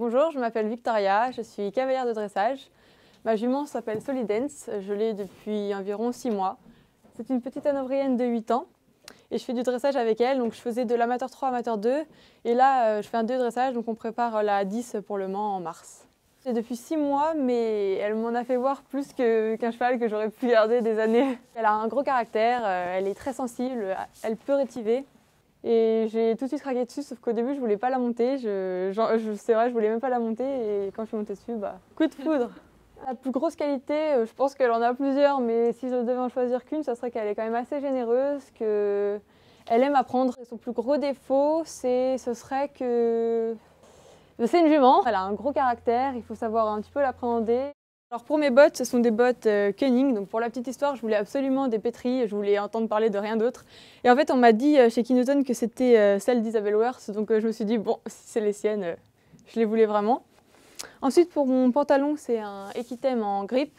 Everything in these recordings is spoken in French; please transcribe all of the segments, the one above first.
Bonjour, je m'appelle Victoria, je suis cavalière de dressage. Ma jument s'appelle Solidence, je l'ai depuis environ 6 mois. C'est une petite hanovrienne de 8 ans et je fais du dressage avec elle. Donc je faisais de l'amateur 3, amateur 2 et là je fais un 2 dressage, donc on prépare la 10 pour le Mans en mars. C'est depuis 6 mois, mais elle m'en a fait voir plus qu'un cheval que j'aurais pu garder des années. Elle a un gros caractère, elle est très sensible, elle peut rétiver. Et j'ai tout de suite craqué dessus, sauf qu'au début je voulais pas la monter, c'est vrai, je voulais même pas la monter et quand je suis montée dessus, coup de foudre. La plus grosse qualité, je pense qu'elle en a plusieurs, mais si je devais en choisir qu'une, ça serait qu'elle est quand même assez généreuse, qu'elle aime apprendre. Et son plus gros défaut, ce serait que c'est une jument, elle a un gros caractère, il faut savoir un petit peu l'appréhender. Alors pour mes bottes, ce sont des bottes Koenig, donc pour la petite histoire, je voulais absolument des pétries, je voulais entendre parler de rien d'autre. Et en fait, on m'a dit chez Kineton que c'était celles d'Isabelle Werth, donc je me suis dit, bon, si c'est les siennes, je les voulais vraiment. Ensuite, pour mon pantalon, c'est un Equitem en grippe,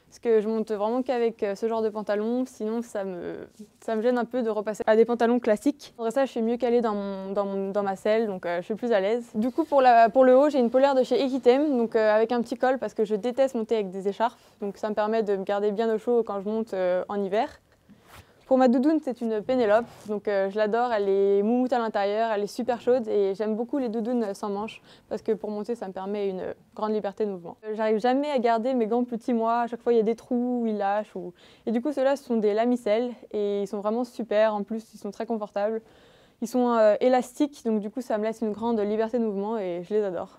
parce que je monte vraiment qu'avec ce genre de pantalon, sinon ça me gêne un peu de repasser à des pantalons classiques. En dressage, je suis mieux calée dans ma selle, donc je suis plus à l'aise. Du coup, pour le haut, j'ai une polaire de chez Equitem, donc avec un petit col, parce que je déteste monter avec des écharpes, donc ça me permet de me garder bien au chaud quand je monte en hiver. Pour ma doudoune, c'est une Pénélope, donc je l'adore, elle est moumoute à l'intérieur, elle est super chaude et j'aime beaucoup les doudounes sans manches parce que pour monter, ça me permet une grande liberté de mouvement. J'arrive jamais à garder mes gants plus petits mois, à chaque fois il y a des trous, ils lâchent. Et du coup, ceux-là, ce sont des lamicelles et ils sont vraiment super, en plus ils sont très confortables. Ils sont élastiques, donc du coup ça me laisse une grande liberté de mouvement et je les adore.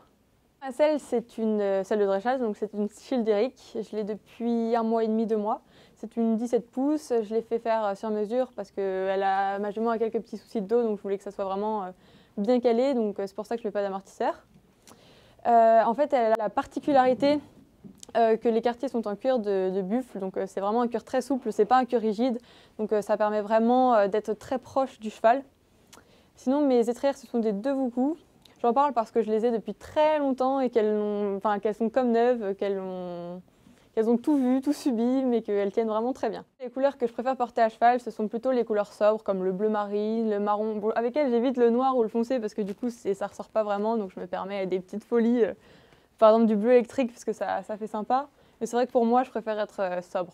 Ma selle, c'est une selle de dressage, donc c'est une Childéric. Je l'ai depuis 1 mois et demi, 2 mois. C'est une 17 pouces, je l'ai fait faire sur mesure parce que ma jument a quelques petits soucis de dos, donc je voulais que ça soit vraiment bien calé, donc c'est pour ça que je ne mets pas d'amortisseur. En fait, elle a la particularité que les quartiers sont en cuir de buffle, donc c'est vraiment un cuir très souple, c'est pas un cuir rigide, donc ça permet vraiment d'être très proche du cheval. Sinon, mes étrières, ce sont des Devoucoux. J'en parle parce que je les ai depuis très longtemps et qu'elles sont comme neuves, qu'elles ont tout vu, tout subi, mais qu'elles tiennent vraiment très bien. Les couleurs que je préfère porter à cheval, ce sont plutôt les couleurs sobres, comme le bleu marine, le marron. Bon, avec elles, j'évite le noir ou le foncé parce que du coup, ça ne ressort pas vraiment, donc je me permets des petites folies, par exemple du bleu électrique, parce que ça fait sympa. Mais c'est vrai que pour moi, je préfère être sobre.